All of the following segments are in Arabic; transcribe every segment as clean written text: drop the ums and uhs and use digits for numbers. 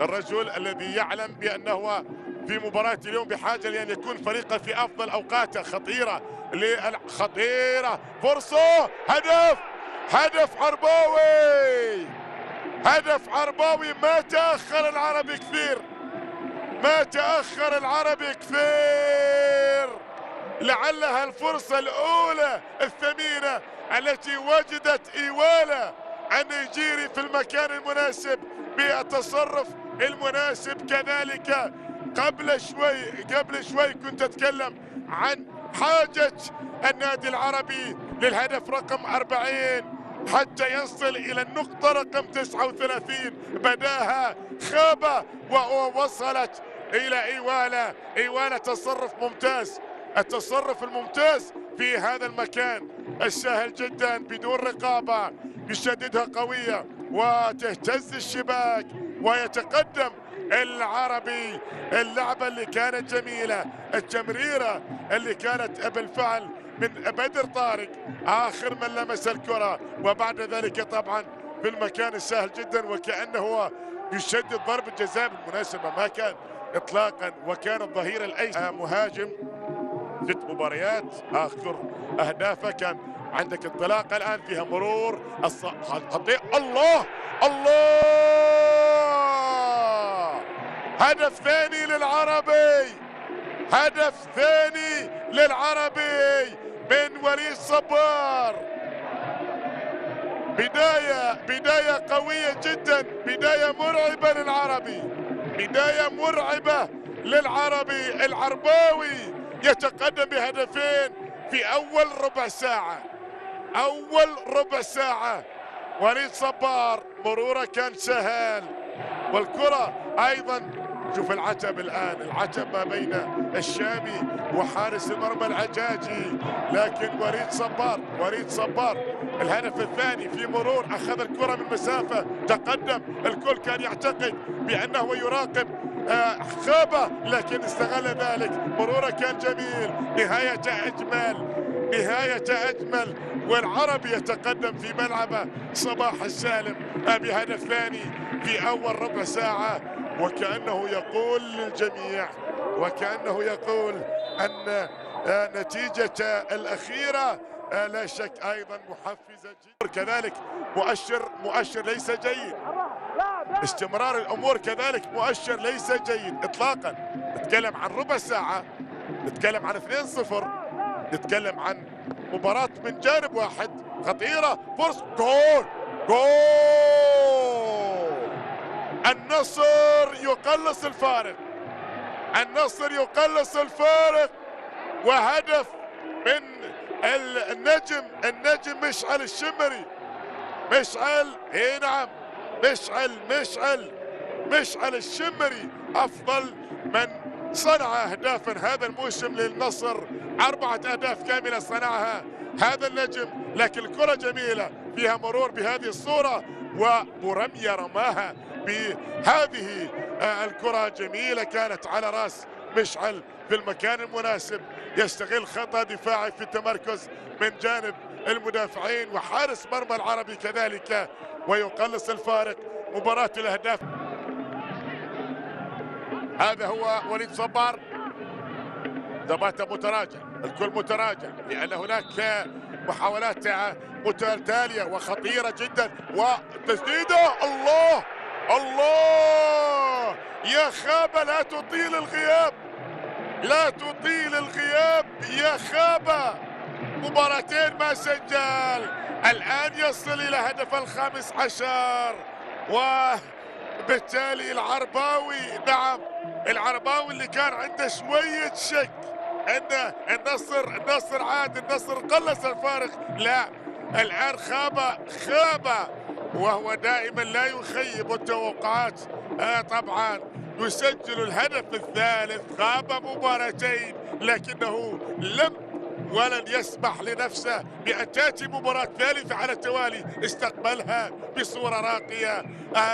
الرجل الذي يعلم بأنه في مباراة اليوم بحاجة لأن يكون فريقه في أفضل أوقاته. خطيرة فرصة، هدف عرباوي، هدف عرباوي. ما تأخر العربي كثير، ما تأخر العربي كثير. لعلها الفرصة الأولى الثمينة التي وجدت إيوالا النيجيري في المكان المناسب بالتصرف المناسب. كذلك قبل شوي كنت أتكلم عن حاجة النادي العربي للهدف رقم 40 حتى يصل إلى النقطة رقم 39. بداها خاب ووصلت إلى إيوالا تصرف ممتاز، التصرف الممتاز في هذا المكان السهل جدا بدون رقابة، يشددها قوية وتهتز الشباك ويتقدم العربي. اللعبة اللي كانت جميلة، التمريرة اللي كانت بالفعل من بدر طارق آخر من لمس الكرة، وبعد ذلك طبعا في المكان السهل جدا وكأنه هو يشدد ضربة جزاء بالمناسبة ما كان إطلاقا، وكان الظهير الأيسر مهاجم 6 مباريات آخر أهدافه كان عندك انطلاقة الآن فيها مرور خطير. الله هدف ثاني للعربي، هدف ثاني للعربي من وليد صبار. بداية قوية جدا، بداية مرعبة للعربي، بداية مرعبة للعربي. العرباوي يتقدم بهدفين في أول ربع ساعة. وليد صبار مروره كان سهل، والكرة أيضا شوف العتب الآن، العتب ما بين الشامي وحارس المرمى العجاجي، لكن وليد صبار الهدف الثاني في مرور، أخذ الكرة من مسافة، تقدم. الكل كان يعتقد بأنه يراقب خابة لكن استغل ذلك. مروره كان جميل، نهاية أجمل، والعربي يتقدم في ملعبه صباح السالم بهدف ثاني في أول ربع ساعة، وكأنه يقول للجميع، وكأنه يقول أن نتيجة الأخيرة لا شك أيضا محفزة جدا. كذلك مؤشر ليس جيد، استمرار الأمور كذلك مؤشر ليس جيد إطلاقا. نتكلم عن ربع ساعة، نتكلم عن 2-0، نتكلم عن مباراة من جانب واحد خطيرة. فرصة جول، النصر يقلص الفارق، وهدف من النجم مشعل الشمري. نعم مشعل الشمري أفضل من صنع أهدافا هذا الموسم للنصر، 4 أهداف كاملة صنعها هذا النجم. لكن الكرة جميلة فيها مرور بهذه الصورة، ورمية رماها بهذه الكرة جميلة كانت على رأس مشعل في المكان المناسب، يستغل خطأ دفاعي في التمركز من جانب المدافعين وحارس مرمى العربي كذلك، ويقلص الفارق. مباراة الأهداف، هذا هو وليد صبار. ثباته متراجع، الكل متراجع لأن هناك محاولات متتالية وخطيرة جدا، وتسديدة. الله يا خابة، لا تطيل الغياب يا خابة. مباراتين ما سجل، الآن يصل إلى هدف ال15، وبالتالي العرباوي، نعم العرباوي اللي كان عنده شوية شك ان النصر عاد، النصر قلص الفارق، لا الآن خاب، وهو دائما لا يخيب التوقعات. طبعا يسجل الهدف الثالث، خاب مباراتين لكنه ولن يسمح لنفسه بأن تأتي مباراة ثالثة على التوالي، استقبلها بصورة راقية.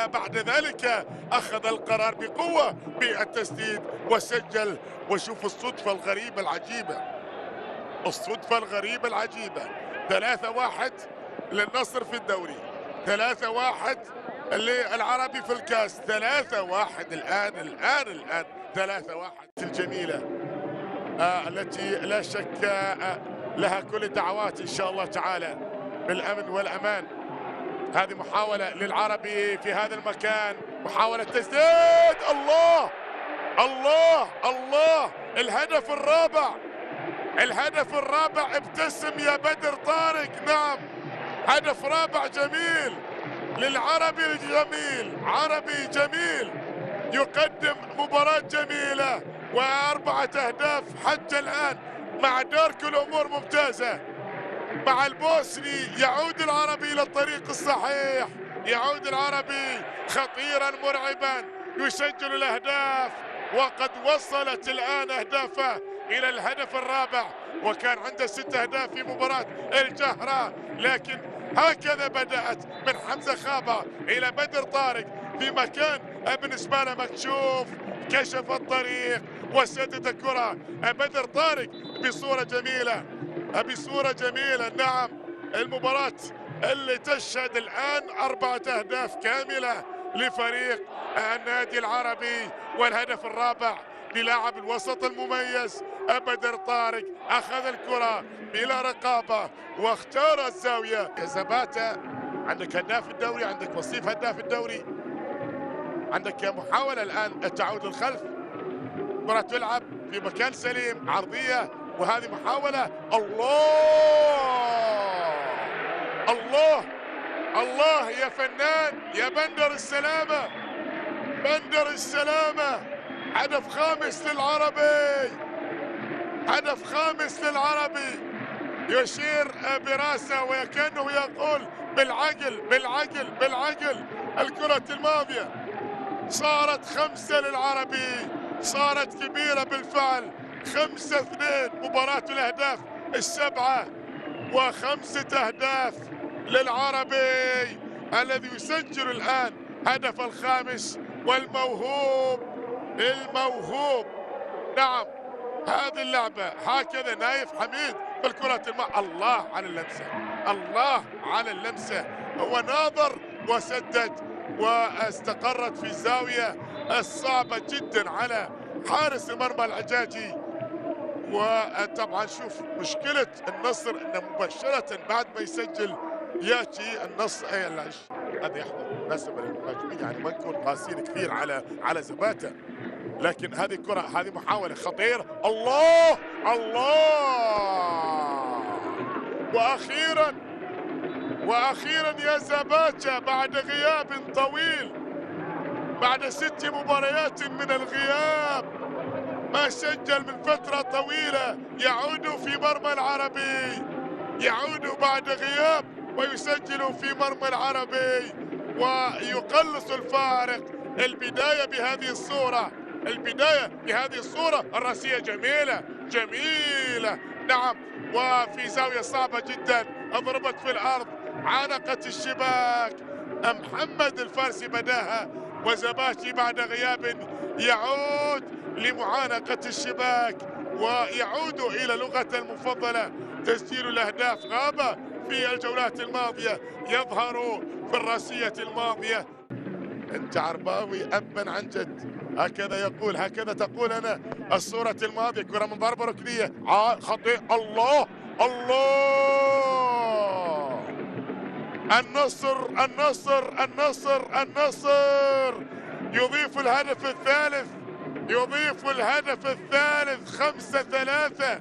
بعد ذلك أخذ القرار بقوة بالتسديد وسجل. وشوف الصدفة الغريبة العجيبة، 3-1 للنصر في الدوري، 3-1 للعربي في الكاس. 3-1 الآن 3-1 الجميلة التي لا شك لها كل الدعوات إن شاء الله تعالى بالأمن والأمان. هذه محاولة للعربي في هذا المكان، محاولة تسديد. الله الله الله، الهدف الرابع. ابتسم يا بدر طارق. نعم، هدف رابع جميل للعربي الجميل. عربي جميل يقدم مباراة جميلة و4 أهداف حتى الآن، مع دارك الأمور ممتازة مع البوسني. يعود العربي إلى الطريق الصحيح، يعود العربي خطيرا مرعبا، يسجل الأهداف، وقد وصلت الآن أهدافه إلى الهدف الرابع، وكان عنده 6 أهداف في مباراة الجهرة. لكن هكذا بدأت من حمزة خابة إلى بدر طارق في مكان بالنسبة له مكشوف، كشف الطريق وسدد الكرة. بدر طارق بصورة جميلة. نعم، المباراة اللي تشهد الآن 4 أهداف كاملة لفريق النادي العربي، والهدف الرابع للاعب الوسط المميز بدر طارق. أخذ الكرة بلا رقابة واختار الزاوية. يا زباتة، عندك هداف الدوري، عندك وصيف هداف الدوري، عندك محاولة الآن تعود للخلف، كرة تلعب في مكان سليم، عرضية، وهذه محاولة. الله يا فنان يا بندر السلامة. هدف خامس للعربي، يشير براسه وكأنه يقول بالعقل. الكرة الماضية صارت 5 للعربي، صارت كبيرة بالفعل. 5-2 مباراة الأهداف 7 و5 أهداف للعربي الذي يسجل الآن هدف الخامس. والموهوب نعم، هذه اللعبة هكذا نايف حميد بالكرة الله على اللمسة، هو ناظر وسدد واستقرت في الزاوية الصعبة جدا على حارس المرمى العجاجي. وطبعا شوف مشكلة النصر انه مباشرة بعد ما يسجل ياتي النصر هذا يحضر مناسبة للمهاجمين، يعني ما نكون قاسيين كثير على زباتة، لكن هذه كرة، هذه محاولة خطيرة. الله واخيرا يا زباتة بعد غياب طويل، بعد 6 مباريات من الغياب، ما سجل من فترة طويلة، يعود في مرمى العربي، يعود بعد غياب ويسجل في مرمى العربي ويقلص الفارق. البداية بهذه الصورة الرأسية جميلة. نعم، وفي زاوية صعبة جدا، اضربت في الأرض، عانقت الشباك. محمد الفارسي بداها، وزباتي بعد غياب يعود لمعانقة الشباك ويعود إلى لغته المفضلة تسجيل الأهداف. غاب في الجولات الماضية، يظهر في الرأسية الماضية. أنت عرباوي أبا عن جد، هكذا تقول أنا. الصورة الماضية كرة من ضربة ركنية خطير. الله النصر يضيف الهدف الثالث 5-3،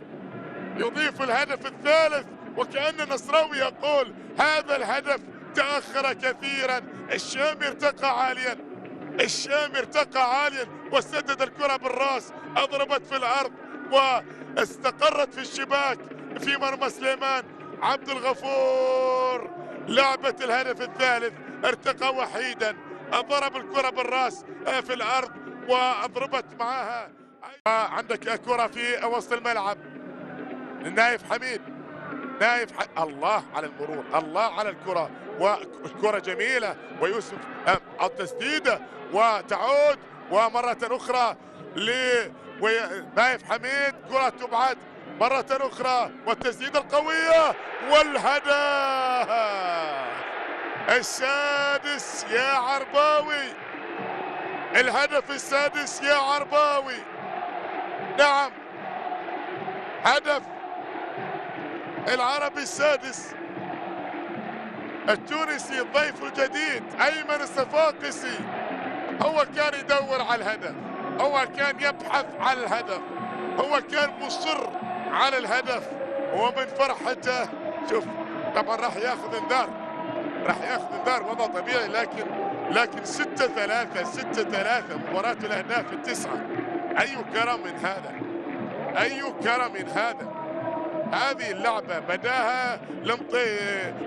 يضيف الهدف الثالث، وكأن النصراوي يقول هذا الهدف تأخر كثيرا. الشامي ارتقى عاليا وسدد الكرة بالراس، اضربت في الارض واستقرت في الشباك في مرمى سليمان عبد الغفور. لعبة الهدف الثالث، ارتقى وحيدا، ضرب الكرة بالراس في الارض واضربت معها. عندك كرة في وسط الملعب، نايف حميد، الله على المرور، الله على الكرة، والكرة جميلة، ويوسف التسديدة وتعود ومرة أخرى نايف حميد، كرة تبعد مرة أخرى، والتسديدة القوية والهدف السادس يا عرباوي، الهدف السادس يا عرباوي. نعم، هدف العربي السادس. التونسي الضيف الجديد أيمن الصفاقسي هو كان يدور على الهدف، هو كان يبحث عن الهدف، هو كان مصر على الهدف. ومن فرحته شوف طبعا راح ياخذ انذار، راح ياخذ انذار وضع طبيعي، لكن 6-3 مباراة الأهداف التسعة. أي كرم من هذا، أي كرم من هذا. هذه اللعبة بداها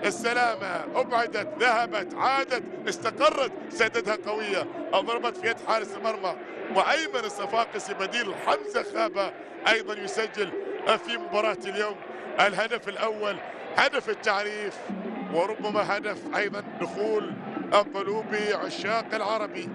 السلامة، أبعدت، ذهبت، عادت، استقرت، سددها قوية، أضربت في يد حارس المرمى. وأيمن الصفاقسي بديل حمزة خابة أيضا يسجل في مباراة اليوم الهدف الأول، هدف التعريف، وربما هدف أيضا دخول قلوب عشاق العربي.